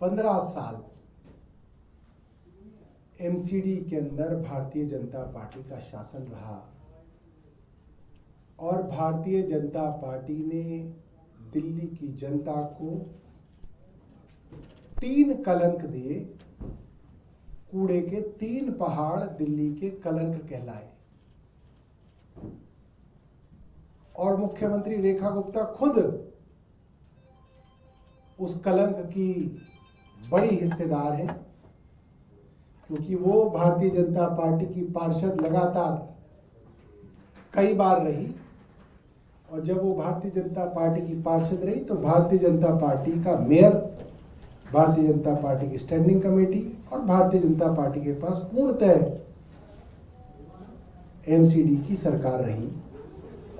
15 साल एमसीडी के अंदर भारतीय जनता पार्टी का शासन रहा और भारतीय जनता पार्टी ने दिल्ली की जनता को 3 कलंक दिए। कूड़े के 3 पहाड़ दिल्ली के कलंक कहलाए और मुख्यमंत्री रेखा गुप्ता खुद उस कलंक की बड़ी हिस्सेदार है, क्योंकि वो भारतीय जनता पार्टी की पार्षद लगातार कई बार रही और जब वो भारतीय जनता पार्टी की पार्षद रही तो भारतीय जनता पार्टी का मेयर, भारतीय जनता पार्टी की स्टैंडिंग कमेटी और भारतीय जनता पार्टी के पास पूर्णतः एमसीडी की सरकार रही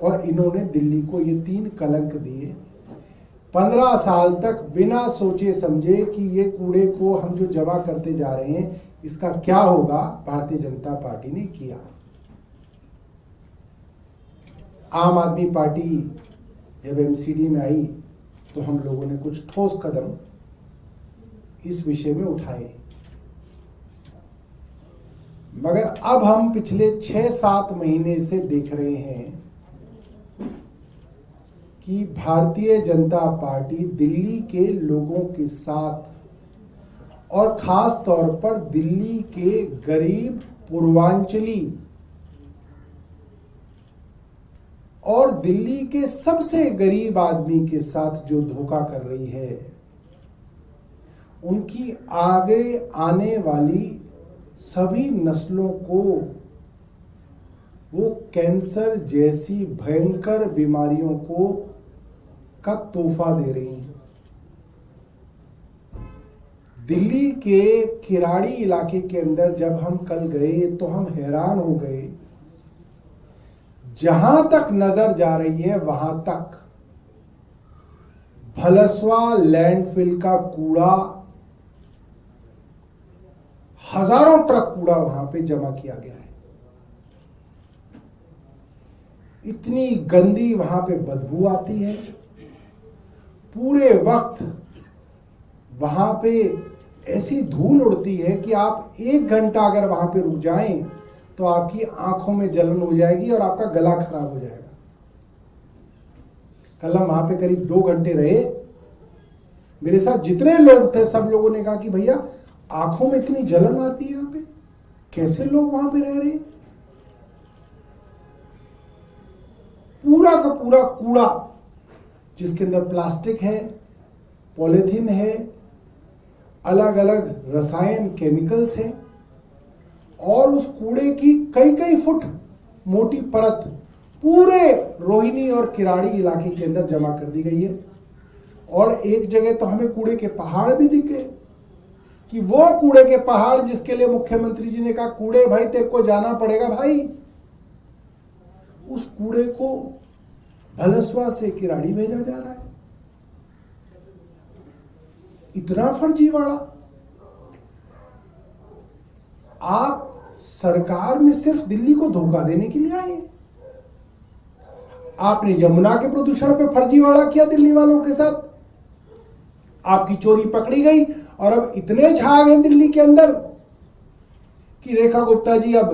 और इन्होंने दिल्ली को ये 3 कलंक दिए। 15 साल तक बिना सोचे समझे कि ये कूड़े को हम जो जमा करते जा रहे हैं इसका क्या होगा, भारतीय जनता पार्टी ने किया। आम आदमी पार्टी जब एमसीडी में आई तो हम लोगों ने कुछ ठोस कदम इस विषय में उठाए, मगर अब हम पिछले 6-7 महीने से देख रहे हैं कि भारतीय जनता पार्टी दिल्ली के लोगों के साथ और खास तौर पर दिल्ली के गरीब पूर्वांचली और दिल्ली के सबसे गरीब आदमी के साथ जो धोखा कर रही है, उनकी आगे आने वाली सभी नस्लों को वो कैंसर जैसी भयंकर बीमारियों का तोहफा दे रही हैं। दिल्ली के किराड़ी इलाके के अंदर जब हम कल गए तो हम हैरान हो गए। जहां तक नजर जा रही है वहां तक भलसवा लैंडफिल का कूड़ा, हजारों ट्रक कूड़ा वहां पे जमा किया गया है। इतनी गंदी वहां पे बदबू आती है। पूरे वक्त वहां पे ऐसी धूल उड़ती है कि आप 1 घंटा अगर वहां पे रुक जाएं तो आपकी आंखों में जलन हो जाएगी और आपका गला खराब हो जाएगा। कल हम वहां पे करीब 2 घंटे रहे। मेरे साथ जितने लोग थे सब लोगों ने कहा कि भैया आंखों में इतनी जलन आती है, यहाँ पे कैसे लोग वहां पे रह रहे हैं। पूरा का पूरा कूड़ा जिसके अंदर प्लास्टिक है, पॉलीथीन है, अलग अलग रसायन केमिकल्स हैं और उस कूड़े की कई फुट मोटी परत पूरे रोहिणी और किराड़ी इलाके के अंदर जमा कर दी गई है। और एक जगह तो हमें कूड़े के पहाड़ भी दिख गए कि वो कूड़े के पहाड़ जिसके लिए मुख्यमंत्री जी ने कहा कूड़े भाई तेरे को जाना पड़ेगा भाई, उस कूड़े को भलसवा से किराड़ी भेजा जा रहा है। इतना फर्जीवाड़ा। आप सरकार में सिर्फ दिल्ली को धोखा देने के लिए आए। आपने यमुना के प्रदूषण पे फर्जीवाड़ा किया दिल्ली वालों के साथ, आपकी चोरी पकड़ी गई और अब इतने छा गए दिल्ली के अंदर कि रेखा गुप्ता जी अब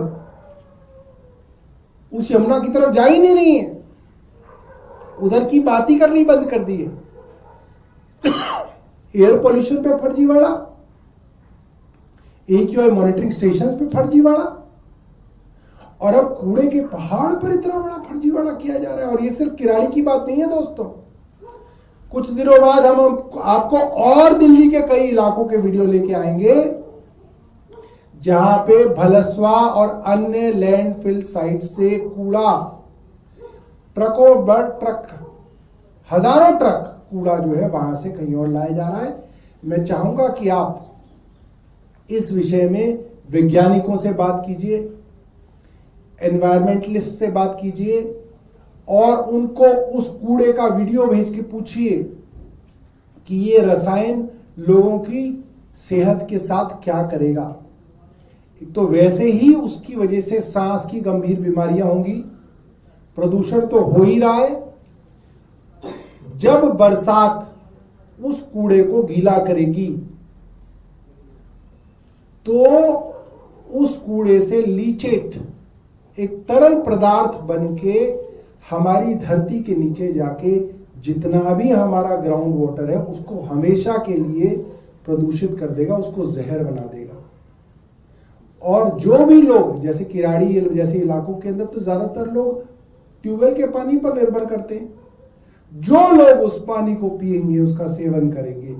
उस यमुना की तरफ जा ही नहीं रही है, उधर की बात ही करनी बंद कर दी है। एयर पोल्यूशन पे फर्जीवाड़ा, AQI मॉनिटरिंग स्टेशंस पे फर्जीवाड़ा और अब कूड़े के पहाड़ पर इतना बड़ा फर्जीवाड़ा किया जा रहा है। और ये सिर्फ किराड़ी की बात नहीं है दोस्तों, कुछ दिनों बाद हम आपको और दिल्ली के कई इलाकों के वीडियो लेके आएंगे जहां पे भलसवा और अन्य लैंडफिल साइट से कूड़ा, ट्रकों पर ट्रक, हजारों ट्रक कूड़ा जो है वहां से कहीं और लाया जा रहा है। मैं चाहूंगा कि आप इस विषय में वैज्ञानिकों से बात कीजिए, एनवायरमेंटलिस्ट से बात कीजिए और उनको उस कूड़े का वीडियो भेज के पूछिए कि ये रसायन लोगों की सेहत के साथ क्या करेगा। एक तो वैसे ही उसकी वजह से सांस की गंभीर बीमारियां होंगी, प्रदूषण तो हो ही रहा है। जब बरसात उस कूड़े को गीला करेगी तो उस कूड़े से लीचेट एक तरल पदार्थ बन के हमारी धरती के नीचे जाके जितना भी हमारा ग्राउंड वाटर है उसको हमेशा के लिए प्रदूषित कर देगा, उसको जहर बना देगा। और जो भी लोग, जैसे किराड़ी जैसे इलाकों के अंदर तो ज्यादातर लोग ट्यूबवेल के पानी पर निर्भर करते हैं, जो लोग उस पानी को पिएंगे, उसका सेवन करेंगे,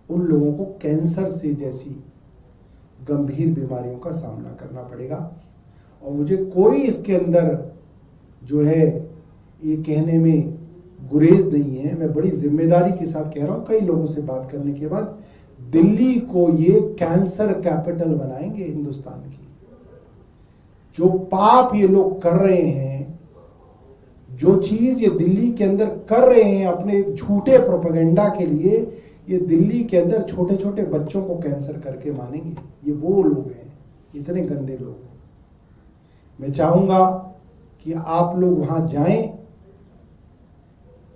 उन लोगों को कैंसर से जैसी गंभीर बीमारियों का सामना करना पड़ेगा। और मुझे कोई इसके अंदर जो है ये कहने में गुरेज नहीं है, मैं बड़ी जिम्मेदारी के साथ कह रहा हूं, कई लोगों से बात करने के बाद, दिल्ली को ये कैंसर कैपिटल बनाएंगे हिंदुस्तान की। जो पाप ये लोग कर रहे हैं, जो चीज ये दिल्ली के अंदर कर रहे हैं अपने एक झूठे प्रोपेगेंडा के लिए, ये दिल्ली के अंदर छोटे छोटे बच्चों को कैंसर करके मानेंगे। ये वो लोग हैं, इतने गंदे लोग हैं। मैं चाहूंगा कि आप लोग वहां जाएं,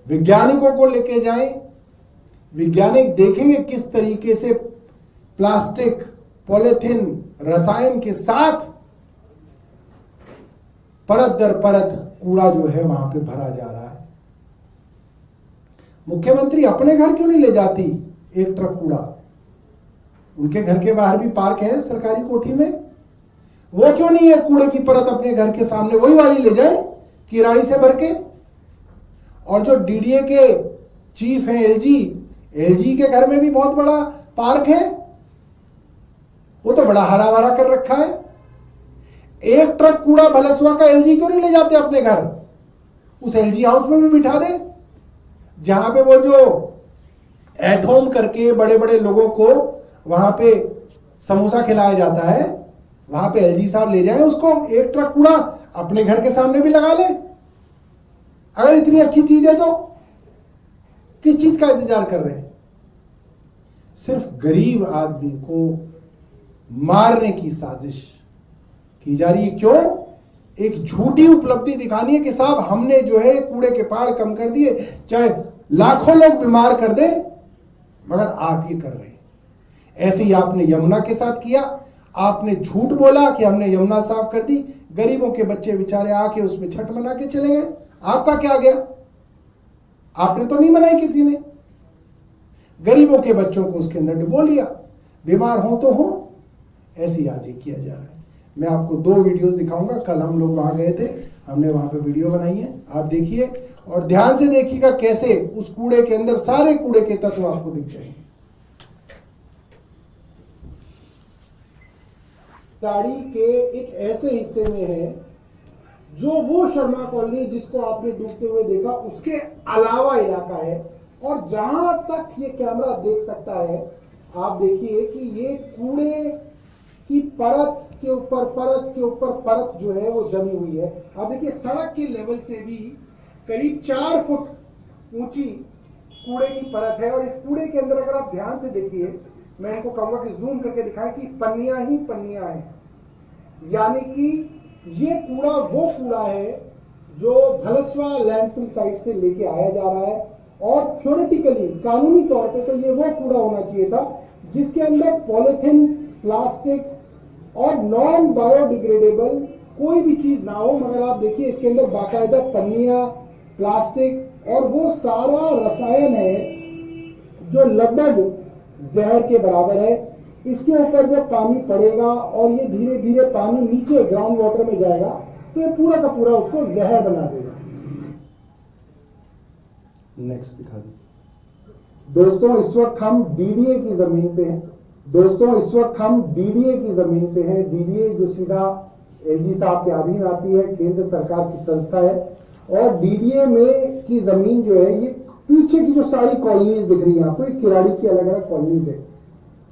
वैज्ञानिकों को लेके जाएं, वैज्ञानिक देखेंगे किस तरीके से प्लास्टिक, पॉलिथीन, रसायन के साथ परत दर परत कूड़ा जो है वहां पे भरा जा रहा है। मुख्यमंत्री अपने घर क्यों नहीं ले जाती एक ट्रक कूड़ा? उनके घर के बाहर भी पार्क है सरकारी कोठी में, वो क्यों नहीं है कूड़े की परत अपने घर के सामने वही वाली ले जाए किराड़ी से भर के? और जो डीडीए के चीफ है एलजी के घर में भी बहुत बड़ा पार्क है, वो तो बड़ा हरा भरा कर रखा है। एक ट्रक कूड़ा भलसुआ का एलजी क्यों नहीं ले जाते अपने घर? उस एलजी हाउस में भी बिठा दे, जहां पे वो जो एट होम करके बड़े बड़े लोगों को वहां पे समोसा खिलाया जाता है, वहां पे एलजी साहब ले जाए उसको। एक ट्रक कूड़ा अपने घर के सामने भी लगा ले। अगर इतनी अच्छी चीज है तो किस चीज का इंतजार कर रहे हैं? सिर्फ गरीब आदमी को मारने की साजिश की जा रही है। क्यों? एक झूठी उपलब्धि दिखानी है कि साहब हमने जो है कूड़े के पहाड़ कम कर दिए, चाहे लाखों लोग बीमार कर दे, मगर आप ये कर रहे हैं। ऐसे ही आपने यमुना के साथ किया, आपने झूठ बोला कि हमने यमुना साफ कर दी, गरीबों के बच्चे बेचारे आके उसमें छठ मना के चले गए। आपका क्या गया? आपने तो नहीं मनाई किसी ने, गरीबों के बच्चों को उसके अंदर डुबो लिया, बीमार हो तो हो। ऐसे ही आज ये किया जा रहा है। मैं आपको 2 वीडियोस दिखाऊंगा। कल हम लोग वहां गए थे, हमने वहां पे वीडियो बनाई है, आप देखिए और ध्यान से देखिएगा कैसे उस कूड़े के अंदर सारे कूड़े के तत्व आपको दिख जाएंगे। गाड़ी के एक ऐसे हिस्से में है जो वो शर्मा कॉलोनी जिसको आपने डूबते हुए देखा उसके अलावा इलाका है, और जहां तक ये कैमरा देख सकता है आप देखिए कि ये कूड़े की परत के ऊपर परत के ऊपर परत जो है वो जमी हुई है। आप देखिए सड़क के लेवल से भी करीब 4 फुट ऊंची कूड़े की परत है। और इस कूड़े के अंदर अगर आप ध्यान से देखिए, मैं इनको कहूंगा कि जूम करके दिखाएं कि पन्नियां ही पन्नियां हैं। यानी कि ये कूड़ा वो कूड़ा है जो भलसवा लैंडफिल साइट से लेके आया जा रहा है, और थ्योरेटिकली कानूनी तौर पे तो ये वो कूड़ा होना चाहिए था जिसके अंदर पॉलिथीन, प्लास्टिक और नॉन बायोडिग्रेडेबल कोई भी चीज ना हो। मगर आप देखिए इसके अंदर बाकायदा पन्नियां, प्लास्टिक और वो सारा रसायन है जो लगभग जहर के बराबर है। इसके ऊपर जब पानी पड़ेगा और ये धीरे धीरे पानी नीचे ग्राउंड वाटर में जाएगा तो ये पूरा का पूरा उसको जहर बना देगा। नेक्स्ट दिखा दीजिए। दोस्तों इस वक्त हम डीडीए की जमीन पे हैं। डीडीए जो सीधा एलजी साहब के अधीन आती है, केंद्र सरकार की संस्था है। और डीडीए में की जमीन जो है, ये पीछे की जो सारी कॉलोनीज दिख रही है आपको, ये किराड़ी की अलग अलग कॉलोनीज है।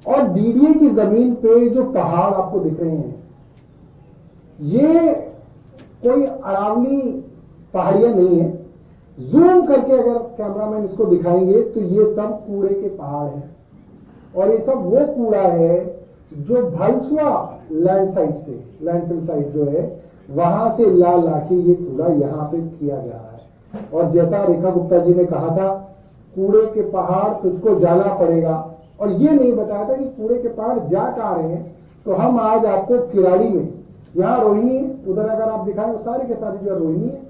और डीडीए की जमीन पे जो पहाड़ आपको दिख रहे हैं, ये कोई अरावली पहाड़ियां नहीं है। जूम करके अगर कैमरामैन इसको दिखाएंगे तो ये सब कूड़े के पहाड़ हैं, और ये सब वो कूड़ा है जो भलसुआ लैंडफिल साइट जो है वहां से ला के ये कूड़ा यहाँ पे किया जा रहा है। और जैसा रेखा गुप्ता जी ने कहा था, कूड़े के पहाड़ तुझको जाना पड़ेगा, और ये नहीं बताया था कि कूड़े के पहाड़ जा कहाँ रहे हैं। तो हम आज आपको किराड़ी में, यहाँ रोहिणी है, उधर अगर आप दिखाएं वो सारे के सारे जो रोहिणी है,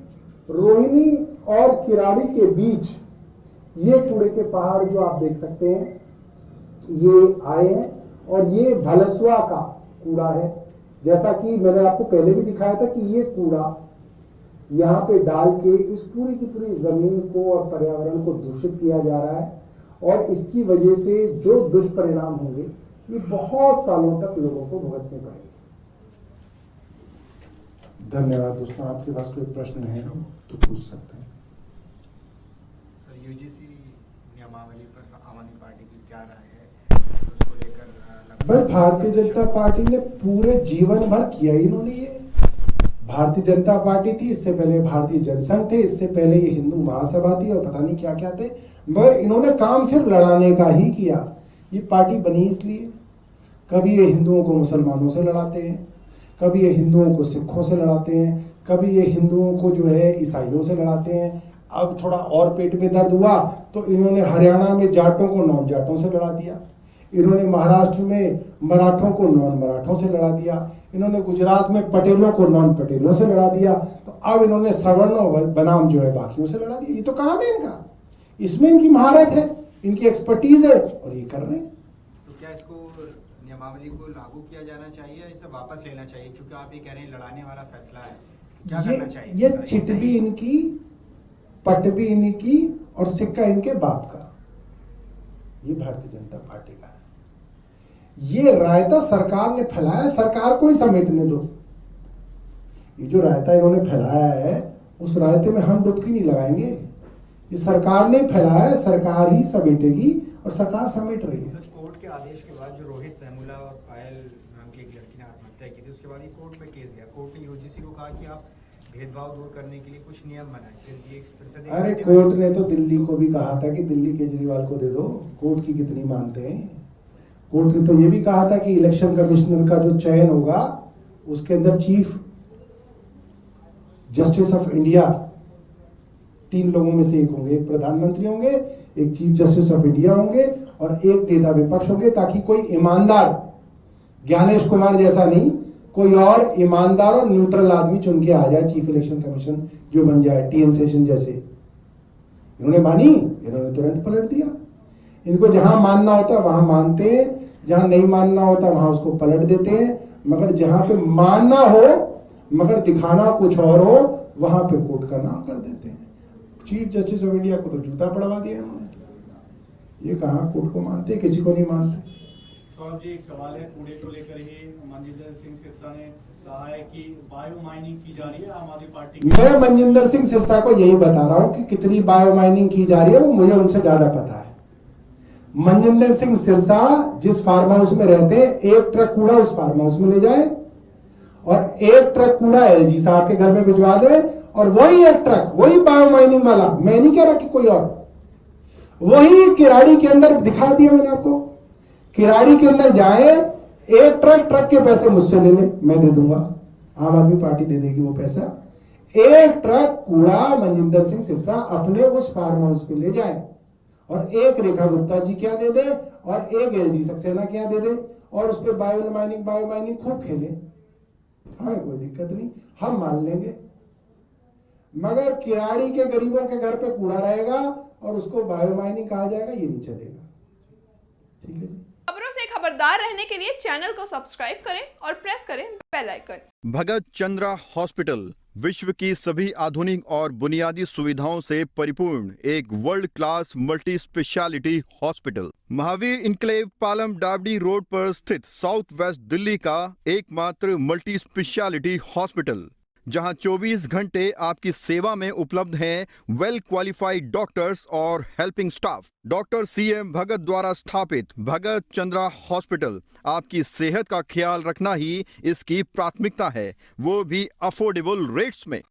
रोहिणी और किराड़ी के बीच ये कूड़े के पहाड़ जो आप देख सकते हैं ये आए हैं। और ये भलसुआ का कूड़ा है, जैसा कि मैंने आपको पहले भी दिखाया था कि ये कूड़ा यहाँ पे डाल के इस पूरी की पूरी जमीन को और पर्यावरण को दूषित किया जा रहा है। और इसकी वजह से जो दुष्परिणाम होंगे ये बहुत सालों तक लोगों को भुगतने पड़ेंगे। धन्यवाद दोस्तों, आपके पास कोई प्रश्न है तो पूछ सकते हैं। सर, यूजीसी नियमावली पर आम आदमी पार्टी की क्या राय है, उसको लेकर? भाई भारतीय जनता पार्टी ने पूरे जीवन भर किया ही इन्होंने ये। भारतीय जनता पार्टी थी, इससे पहले भारतीय जनसंघ थे, इससे पहले ये हिंदू महासभा थी और पता नहीं क्या क्या थे, मगर इन्होंने काम सिर्फ लड़ाने का ही किया। ये पार्टी बनी इसलिए, कभी ये हिंदुओं को मुसलमानों से लड़ाते हैं, कभी ये हिंदुओं को सिखों से लड़ाते हैं, कभी ये हिंदुओं को जो है ईसाइयों से लड़ाते हैं। अब थोड़ा और पेट में दर्द हुआ तो इन्होंने हरियाणा में जाटों को नॉन जाटों से लड़ा दिया, इन्होंने महाराष्ट्र में मराठों को नॉन मराठों से लड़ा दिया, इन्होंने गुजरात में पटेलों को नॉन पटेलों से लड़ा दिया, तो अब इन्होंने सवर्णों बनाम जो है बाकियों से लड़ा दिया। ये तो काम है इनका, इसमें इनकी महारत है, इनकी एक्सपर्टीज है और ये कर रहे हैं। तो क्या इसको नियमावली को लागू किया जाना चाहिए या इसे वापस लेना चाहिए, क्योंकि आप ये कह रहे हैं लड़ाने वाला फैसला है, क्या करना चाहिए? ये चिट भी इनकी, पट भी इनकी और सिक्का इनके बाप का। ये भारतीय जनता पार्टी का है। ये रायता सरकार ने फैलाया, सरकार को ही समेटने दो। ये जो रायता इन्होंने फैलाया है उस रायते में हम डुबकी नहीं लगाएंगे। ये सरकार ने फैलाया है, सरकार ही समेटेगी और सरकार समेट रही है। कोर्ट के आदेश के बाद जो रोहित वेमुला और पायल नाम की एक लड़की ने आत्महत्या की थी, उसके बाद ये कोर्ट में केस गया। कोर्ट ने यूजीसी को कहा कि आप भेदभाव दूर करने के लिए कुछ नियम बनाए। अरे कोर्ट ने तो दिल्ली को भी कहा था कि दिल्ली केजरीवाल को दे दो। कोर्ट की कितनी मानते हैं? कोर्ट ने तो ये भी कहा था कि इलेक्शन कमिश्नर का जो चयन होगा उसके अंदर चीफ जस्टिस ऑफ इंडिया 3 लोगों में से एक होंगे, एक प्रधानमंत्री होंगे, एक चीफ जस्टिस ऑफ इंडिया होंगे और एक नेता विपक्ष होंगे, ताकि कोई ईमानदार, ज्ञानेश कुमार जैसा नहीं, कोई और ईमानदार और न्यूट्रल आदमी चुन के आ जाए चीफ इलेक्शन कमीशन जो बन जाए, टीएन सेशन जैसे। इन्होंने मानी, इन्होंने तुरंत पलट दिया। इनको जहां मानना होता है वहां मानते हैं, जहां नहीं मानना होता वहां उसको पलट देते हैं, मगर जहां पे मानना हो मगर दिखाना कुछ और हो वहां पे कोर्ट का नाम कर देते हैं। चीफ जस्टिस ऑफ इंडिया को तो जूता पड़वा दिया इन्होंने। ये कहाँ कोर्ट को मानते, किसी को नहीं मानते। सौरभ जी, एक सवाल है कूड़े को लेकर ही। मनजिंदर सिंह सिरसा ने कहा है कि बायो माइनिंग की जा रही है आम आदमी पार्टी की। मैं मनजिंदर सिंह सिरसा को यही बता रहा हूं कि कितनी बायो माइनिंग की जा रही है वो मुझे उनसे ज्यादा पता है। मनजिंदर सिंह सिरसा जिस फार्म हाउस में रहते हैं, एक ट्रक कूड़ा उस फार्म हाउस में ले जाए और एक ट्रक कूड़ा एलजी साहब के घर में भिजवा दे, और वही एक ट्रक, वही बायो माइनिंग वाला, मैं नहीं कह रहा कि कोई और, वही किराड़ी के अंदर दिखा दिया मैंने आपको, किराड़ी के अंदर जाए, एक ट्रक के पैसे मुझसे ले ले, मैं दे दूंगा, आम आदमी पार्टी दे देगी वो पैसा। एक ट्रक कूड़ा मनजिंदर सिंह सिरसा अपने उस फार्म हाउस पे ले जाए और एक रेखा गुप्ता जी क्या दे दे और एक एलजी सक्सेना क्या दे दे और उस पर बायो माइनिंग खूब खेले, हमें कोई दिक्कत नहीं, हम मान लेंगे। मगर किराड़ी के गरीबों के घर पे कूड़ा रहेगा और उसको बायो माइनिंग कहा जाएगा, ये नहीं चलेगा। ठीक है जी। खबरों से खबरदार रहने के लिए चैनल को सब्सक्राइब करें और प्रेस करें बेल आइकन। भगत चंद्रा हॉस्पिटल विश्व की सभी आधुनिक और बुनियादी सुविधाओं से परिपूर्ण एक world class multi speciality hospital, Mahavir enclave Palam Dabri road पर स्थित साउथ वेस्ट दिल्ली का एकमात्र मल्टी स्पेशलिटी हॉस्पिटल, जहां 24 घंटे आपकी सेवा में उपलब्ध हैं वेल क्वालिफाइड डॉक्टर्स और हेल्पिंग स्टाफ। डॉक्टर CM भगत द्वारा स्थापित भगत चंद्रा हॉस्पिटल आपकी सेहत का ख्याल रखना ही इसकी प्राथमिकता है, वो भी अफोर्डेबल रेट्स में।